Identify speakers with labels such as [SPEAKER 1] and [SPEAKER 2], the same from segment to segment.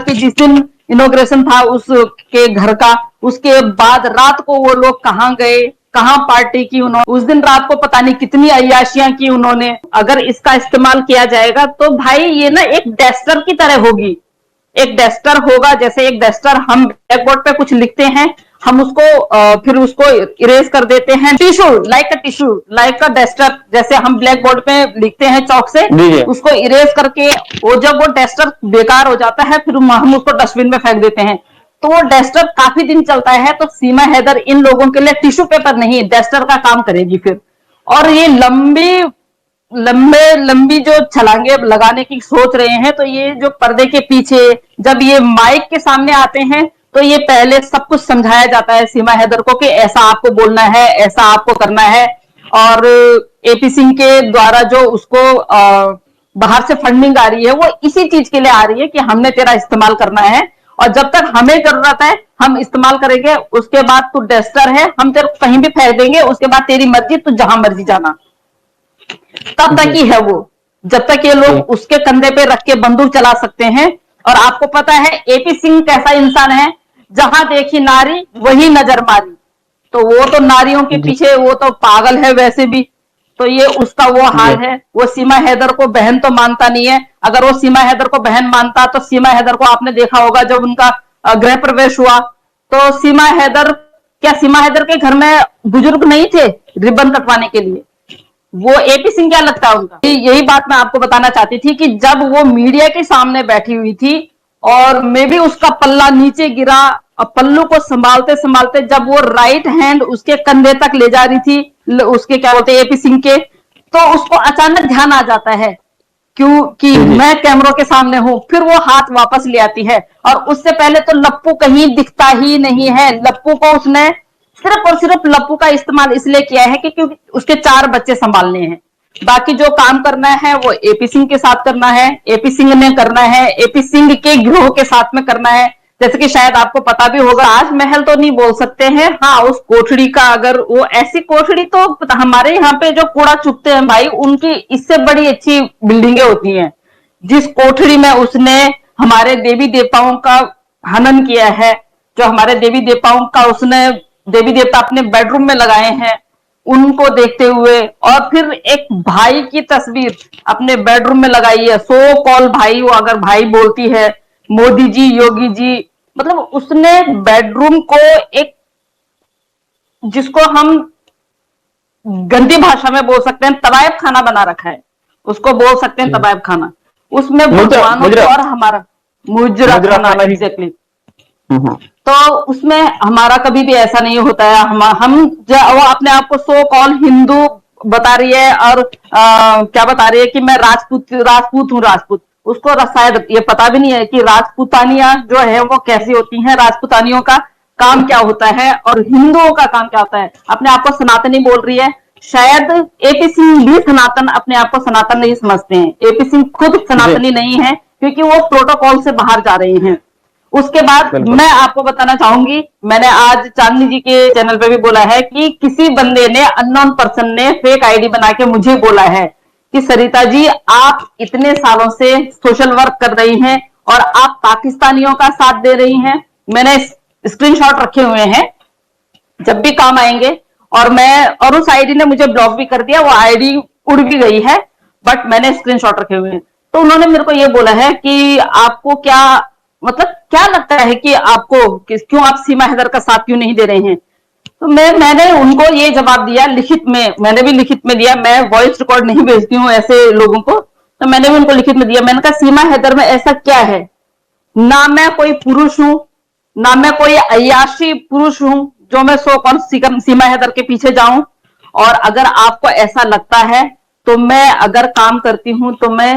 [SPEAKER 1] कि जिस दिन इनॉग्रेशन था उसके घर का, उसके बाद रात को वो लोग कहाँ गए, कहाँ पार्टी की उन्होंने, उस दिन रात को पता नहीं कितनी अय्याशियां की उन्होंने। अगर इसका इस्तेमाल किया जाएगा तो भाई ये ना एक डस्टर की तरह होगी। एक डस्टर होगा, जैसे एक डस्टर हम ब्लैक बोर्ड पे कुछ लिखते हैं, हम उसको फिर उसको इरेज कर देते हैं, टिश्यू लाइक अ डस्टर, जैसे हम ब्लैक बोर्ड पे लिखते हैं चौक से, उसको इरेज करके वो जब वो डस्टर बेकार हो जाता है फिर हम उसको डस्टबिन में फेंक देते हैं, तो वो डस्टर काफी दिन चलता है। तो सीमा हैदर इन लोगों के लिए टिश्यू पेपर नहीं, डस्टर का काम करेगी फिर। और ये लंबी जो छलांगे लगाने की सोच रहे हैं, तो ये जो पर्दे के पीछे जब ये माइक के सामने आते हैं तो ये पहले सब कुछ समझाया जाता है सीमा हैदर को कि ऐसा आपको बोलना है, ऐसा आपको करना है। और एपी सिंह के द्वारा जो उसको बाहर से फंडिंग आ रही है वो इसी चीज के लिए आ रही है कि हमने तेरा इस्तेमाल करना है, और जब तक हमें जरूरत है हम इस्तेमाल करेंगे, उसके बाद तू डस्टर है, हम तेरे को कहीं भी फेंक देंगे, उसके बाद तेरी मर्जी, तू जहां मर्जी जाना। तब तक ही है वो, जब तक ये लोग उसके कंधे पे रख के बंदूक चला सकते हैं। और आपको पता है एपी सिंह कैसा इंसान है, जहां देखी नारी वही नजर मारी, तो वो तो नारियों के पीछे वो तो पागल है वैसे भी, तो ये उसका वो हाल है। वो सीमा हैदर को बहन तो मानता नहीं है। अगर वो सीमा हैदर को बहन मानता तो सीमा हैदर को आपने देखा होगा जब उनका गृह प्रवेश हुआ, तो क्या सीमा हैदर के घर में बुजुर्ग नहीं थे रिबन कटवाने के लिए? वो एपी सिंह क्या लगता है उनका? यही बात मैं आपको बताना चाहती थी कि जब वो मीडिया के सामने बैठी हुई थी और मे भी उसका पल्ला नीचे गिरा, और पल्लू को संभालते संभालते जब वो राइट हैंड उसके कंधे तक ले जा रही थी, उसके क्या बोलते हैं एपी सिंह के, तो उसको अचानक ध्यान आ जाता है क्यों कि मैं कैमरों के सामने हूं, फिर वो हाथ वापस ले आती है। और उससे पहले तो लप्पू कहीं दिखता ही नहीं है। लप्पू को उसने सिर्फ और सिर्फ लप्पू का इस्तेमाल इसलिए किया है कि क्योंकि उसके 4 बच्चे संभालने हैं, बाकी जो काम करना है वो एपी सिंह के साथ करना है, एपी सिंह ने करना है, एपी सिंह के गिरोह के साथ में करना है। जैसे कि शायद आपको पता भी होगा, ताजमहल तो नहीं बोल सकते हैं, हाँ उस कोठड़ी का, अगर वो ऐसी कोठड़ी, तो हमारे यहाँ पे जो कूड़ा चुगते हैं भाई, उनकी इससे बड़ी अच्छी बिल्डिंगें होती हैं। जिस कोठड़ी में उसने हमारे देवी देवताओं का हनन किया है, जो हमारे देवी देवताओं का उसने देवी देवता अपने बेडरूम में लगाए हैं, उनको देखते हुए, और फिर एक भाई की तस्वीर अपने बेडरूम में लगाई है, सो कॉल भाई, वो अगर भाई बोलती है, मोदी जी, योगी जी, मतलब उसने बेडरूम को एक, जिसको हम गंदी भाषा में बोल सकते हैं तवायफ खाना बना रखा है, उसको बोल सकते हैं तवायफ खाना। उसमें भगवानों को और हमारा मुजरा खाना, एग्जैक्टली। तो उसमें हमारा कभी भी ऐसा नहीं होता है। वो अपने आप को सो कॉल हिंदू बता रही है, और क्या बता रही है कि मैं राजपूत हूँ, राजपूत। उसको शायद ये पता भी नहीं है कि राजपूतानियां जो है वो कैसी होती हैं, राजपूतानियों का काम क्या होता है और हिंदुओं का काम क्या होता है। अपने आप को सनातनी बोल रही है। शायद एपी सिंह भी सनातन, अपने आप को सनातन नहीं समझते हैं। एपी सिंह खुद सनातनी नहीं है क्योंकि वो प्रोटोकॉल से बाहर जा रहे हैं। उसके बाद मैं आपको बताना चाहूंगी, मैंने आज चांदनी जी के चैनल पे भी बोला है कि किसी बंदे ने, अननोन पर्सन ने फेक आईडी बना के मुझे बोला है कि सरिता जी आप इतने सालों से सोशल वर्क कर रही हैं और आप पाकिस्तानियों का साथ दे रही हैं। मैंने स्क्रीनशॉट रखे हुए हैं, जब भी काम आएंगे। और उस आईडी ने मुझे ब्लॉक भी कर दिया, वो आईडी उड़ भी गई है, बट मैंने स्क्रीनशॉट रखे हुए हैं। तो उन्होंने मेरे को ये बोला है कि आपको क्या मतलब क्या लगता है कि आपको क्यों आप सीमा हैदर का साथ क्यों नहीं दे रहे हैं? तो मैंने उनको ये जवाब दिया लिखित में, मैंने भी लिखित में दिया, मैं वॉइस रिकॉर्ड नहीं भेजती हूँ ऐसे लोगों को, तो मैंने भी उनको लिखित में दिया। मैंने कहा सीमा हैदर में ऐसा क्या है, ना मैं कोई पुरुष हूं, ना मैं कोई अय्याशी पुरुष हूं जो मैं सो कौन सीमा हैदर के पीछे जाऊं। और अगर आपको ऐसा लगता है तो मैं अगर काम करती हूं तो मैं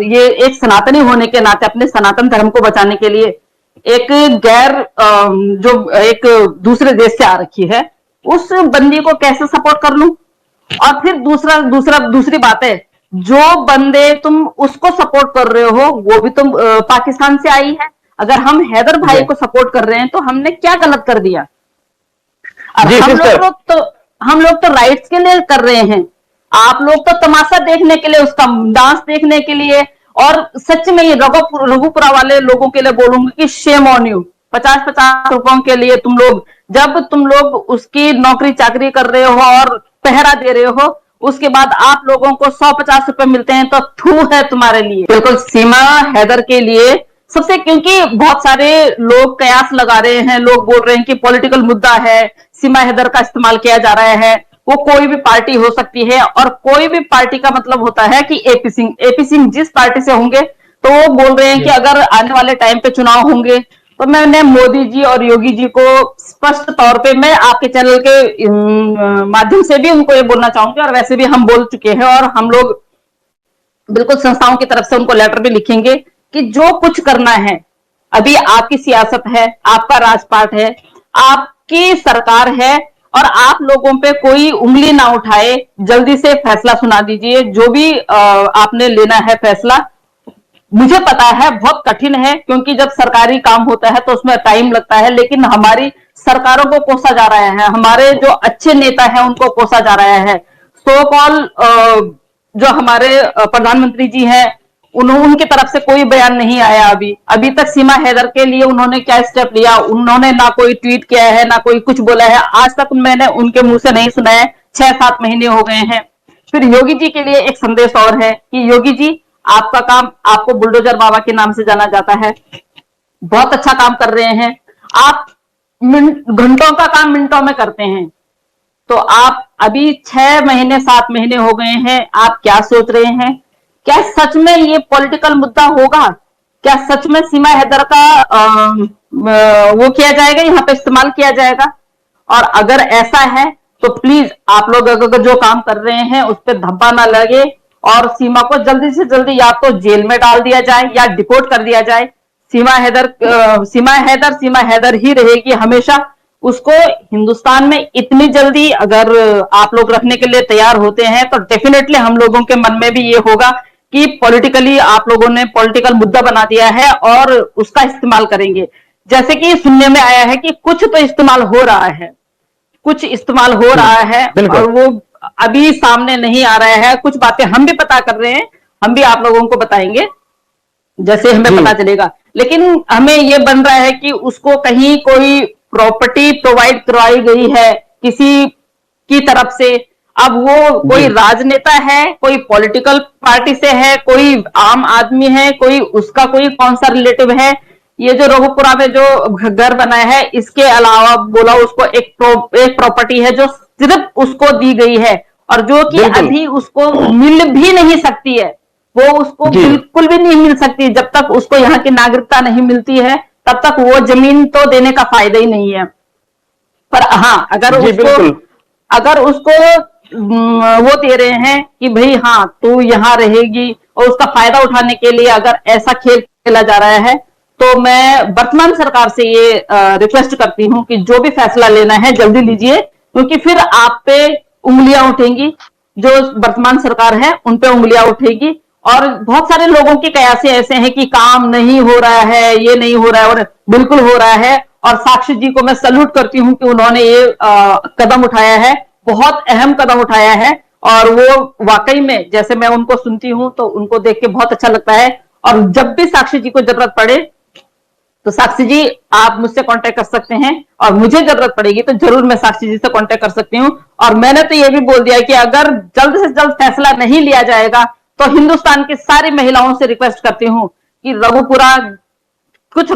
[SPEAKER 1] ये एक सनातनी होने के नाते अपने सनातन धर्म को बचाने के लिए एक जो एक दूसरे देश से आ रखी है उस बंदी को कैसे सपोर्ट कर लूं। और फिर दूसरी बात है, जो बंदे तुम उसको सपोर्ट कर रहे हो वो भी तुम पाकिस्तान से आई है। अगर हम हैदर भाई को सपोर्ट कर रहे हैं तो हमने क्या गलत कर दिया? अब हम लोग तो राइट्स के लिए कर रहे हैं, आप लोग तो तमाशा देखने के लिए, उसका डांस देखने के लिए और सच में ये रघुपुरा वाले लोगों के लिए बोलूंगी कि शेम ऑन यू। 50-50 रुपयों के लिए जब तुम लोग उसकी नौकरी चाकरी कर रहे हो और पहरा दे रहे हो, उसके बाद आप लोगों को 150 रुपए मिलते हैं, तो थू है तुम्हारे लिए। बिल्कुल सीमा हैदर के लिए सबसे, क्योंकि बहुत सारे लोग कयास लगा रहे हैं, लोग बोल रहे हैं कि पॉलिटिकल मुद्दा है, सीमा हैदर का इस्तेमाल किया जा रहा है। वो कोई भी पार्टी हो सकती है, और कोई भी पार्टी का मतलब होता है कि एपी सिंह जिस पार्टी से होंगे, तो वो बोल रहे हैं कि अगर आने वाले टाइम पे चुनाव होंगे, तो मैंने मोदी जी और योगी जी को स्पष्ट तौर पे मैं आपके चैनल के माध्यम से भी उनको ये बोलना चाहूंगी, और वैसे भी हम बोल चुके हैं, और हम लोग बिल्कुल संस्थाओं की तरफ से उनको लेटर भी लिखेंगे कि जो कुछ करना है, अभी आपकी सियासत है, आपका राजपाट है, आपकी सरकार है, और आप लोगों पे कोई उंगली ना उठाए, जल्दी से फैसला सुना दीजिए। जो भी आपने लेना है फैसला, मुझे पता है बहुत कठिन है, क्योंकि जब सरकारी काम होता है तो उसमें टाइम लगता है, लेकिन हमारी सरकारों को कोसा जा रहा है, हमारे जो अच्छे नेता हैं उनको कोसा जा रहा है। सो कॉल जो हमारे प्रधानमंत्री जी हैं, उनकी तरफ से कोई बयान नहीं आया अभी तक। सीमा हैदर के लिए उन्होंने क्या स्टेप लिया, उन्होंने ना कोई ट्वीट किया है, ना कोई कुछ बोला है, आज तक मैंने उनके मुंह से नहीं सुना है। 6-7 महीने हो गए हैं। फिर योगी जी के लिए एक संदेश और है कि योगी जी, आपका काम, आपको बुलडोजर बाबा के नाम से जाना जाता है, बहुत अच्छा काम कर रहे हैं आप, घंटों का काम मिनटों में करते हैं। तो आप अभी 6 महीने 7 महीने हो गए हैं, आप क्या सोच रहे हैं? क्या सच में ये पॉलिटिकल मुद्दा होगा? क्या सच में सीमा हैदर का वो किया जाएगा, यहाँ पे इस्तेमाल किया जाएगा? और अगर ऐसा है तो प्लीज आप लोग अगर जो काम कर रहे हैं उस पर धब्बा ना लगे, और सीमा को जल्दी से जल्दी या तो जेल में डाल दिया जाए या डिपोर्ट कर दिया जाए। सीमा हैदर ही रहेगी हमेशा। उसको हिंदुस्तान में इतनी जल्दी अगर आप लोग रखने के लिए तैयार होते हैं, तो डेफिनेटली हम लोगों के मन में भी ये होगा कि पॉलिटिकली आप लोगों ने पॉलिटिकल मुद्दा बना दिया है और उसका इस्तेमाल करेंगे। जैसे कि सुनने में आया है कि कुछ तो इस्तेमाल हो रहा है, कुछ इस्तेमाल हो रहा है, और वो अभी सामने नहीं आ रहा है। कुछ बातें हम भी पता कर रहे हैं, हम भी आप लोगों को बताएंगे जैसे हमें पता चलेगा। लेकिन हमें ये बन रहा है कि उसको कहीं कोई प्रॉपर्टी प्रोवाइड करवाई गई है किसी की तरफ से। अब वो कोई राजनेता है, कोई पॉलिटिकल पार्टी से है, कोई आम आदमी है, कोई उसका कोई कौन सा रिलेटिव है। ये जो रघुपुरा में जो घर बनाया है, इसके अलावा बोला उसको एक प्रॉपर्टी है जो सिर्फ उसको दी गई है, और जो कि अभी उसको मिल भी नहीं सकती है। वो उसको बिल्कुल भी नहीं मिल सकती जब तक उसको यहाँ की नागरिकता नहीं मिलती है, तब तक वो जमीन तो देने का फायदा ही नहीं है। पर हाँ, अगर उसको वो दे रहे हैं कि भाई हाँ तू यहाँ रहेगी, और उसका फायदा उठाने के लिए अगर ऐसा खेल खेला जा रहा है, तो मैं वर्तमान सरकार से ये रिक्वेस्ट करती हूँ कि जो भी फैसला लेना है जल्दी लीजिए, क्योंकि फिर आप पे उंगलियां उठेंगी, जो वर्तमान सरकार है उन पे उंगलियां उठेगी। और बहुत सारे लोगों के कयास ऐसे हैं कि काम नहीं हो रहा है, ये नहीं हो रहा है, और बिल्कुल हो रहा है। और साक्षी जी को मैं सल्यूट करती हूँ कि उन्होंने ये कदम उठाया है, बहुत अहम कदम उठाया है। और वो वाकई में, जैसे मैं उनको सुनती हूँ तो उनको देख के बहुत अच्छा लगता है। और जब भी साक्षी जी को जरूरत पड़े तो साक्षी जी आप मुझसे कांटेक्ट कर सकते हैं, और मुझे जरूरत पड़ेगी तो जरूर मैं साक्षी जी से कांटेक्ट कर सकती हूँ। और मैंने तो ये भी बोल दिया कि अगर जल्द से जल्द फैसला नहीं लिया जाएगा, तो हिंदुस्तान की सारी महिलाओं से रिक्वेस्ट करती हूँ कि कुछ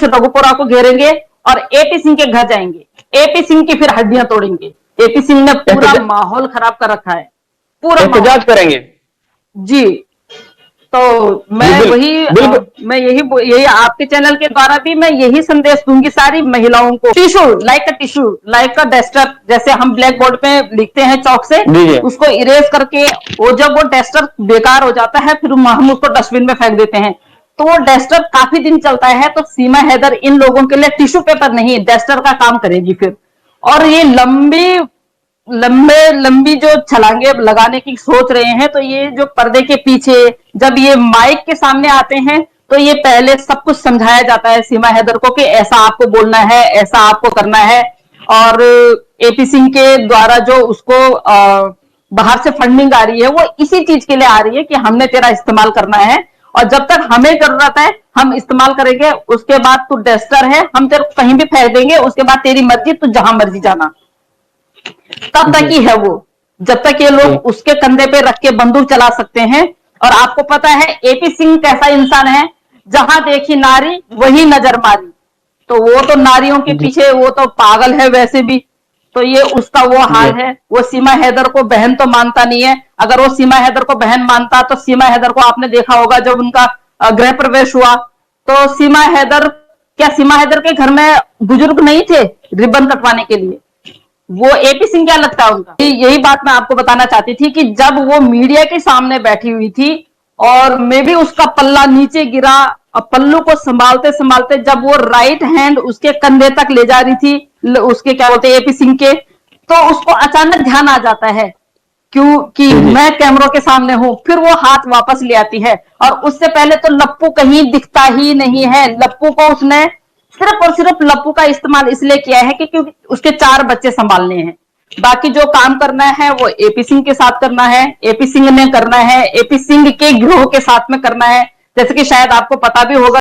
[SPEAKER 1] रघुपुरा को घेरेंगे और एपी सिंह के घर जाएंगे, एपी सिंह की फिर हड्डियां तोड़ेंगे। एपी सिंह ने पूरा माहौल खराब कर रखा है, पूरा
[SPEAKER 2] एहतजाज करेंगे
[SPEAKER 1] जी। तो मैं यही आपके चैनल के द्वारा भी मैं यही संदेश दूंगी सारी महिलाओं को। टिश्यू लाइक अ डस्टर, जैसे हम ब्लैक बोर्ड पे लिखते हैं चौक से, उसको इरेज करके, वो जब वो डस्टर बेकार हो जाता है फिर हम उसको डस्टबिन में फेंक देते हैं, तो वो डस्टर काफी दिन चलता है। तो सीमा हैदर इन लोगों के लिए टिश्यू पेपर नहीं, डस्टर का काम करेगी फिर। और ये लंबी जो छलांगे लगाने की सोच रहे हैं, तो ये जो पर्दे के पीछे जब ये माइक के सामने आते हैं, तो ये पहले सब कुछ समझाया जाता है सीमा हैदर को कि ऐसा आपको बोलना है, ऐसा आपको करना है। और एपी सिंह के द्वारा जो उसको बाहर से फंडिंग आ रही है, वो इसी चीज के लिए आ रही है कि हमने तेरा इस्तेमाल करना है। और जब तक हमें जरूरत है हम इस्तेमाल करेंगे, उसके बाद तू डस्टर है, हम तेरे को कहीं भी फेंक देंगे, उसके बाद तेरी मर्जी, तू जहां मर्जी जाना। तब तक ही है वो, जब तक ये लोग उसके कंधे पे रख के बंदूक चला सकते हैं। और आपको पता है एपी सिंह कैसा इंसान है, जहां देखी नारी वही नजर मारी। तो वो तो नारियों के पीछे वो तो पागल है वैसे भी। तो ये उसका वो हाल है। वो सीमा हैदर को बहन तो मानता नहीं है। अगर वो सीमा हैदर को बहन मानता तो सीमा हैदर को आपने देखा होगा जब उनका गृह प्रवेश हुआ, तो सीमा हैदर, क्या सीमा हैदर के घर में बुजुर्ग नहीं थे रिबन कटवाने के लिए? वो एपी सिंह क्या लगता है उनका? यही बात मैं आपको बताना चाहती थी कि जब वो मीडिया के सामने बैठी हुई थी और मे भी उसका पल्ला नीचे गिरा, और पल्लू को संभालते संभालते जब वो राइट हैंड उसके कंधे तक ले जा रही थी, उसके क्या बोलते हैं एपी सिंह के, तो उसको अचानक ध्यान आ जाता है क्यों कि मैं कैमरों के सामने हूं। फिर वो हाथ वापस ले आती है। और उससे पहले तो लप्पू कहीं दिखता ही नहीं है। लप्पू को उसने सिर्फ और सिर्फ लप्पू का इस्तेमाल इसलिए किया है कि क्योंकि उसके 4 बच्चे संभालने हैं। बाकी जो काम करना है वो एपी सिंह के साथ करना है, एपी सिंह ने करना है, एपी सिंह के गिरोह के साथ में करना है। जैसे कि शायद आपको पता भी होगा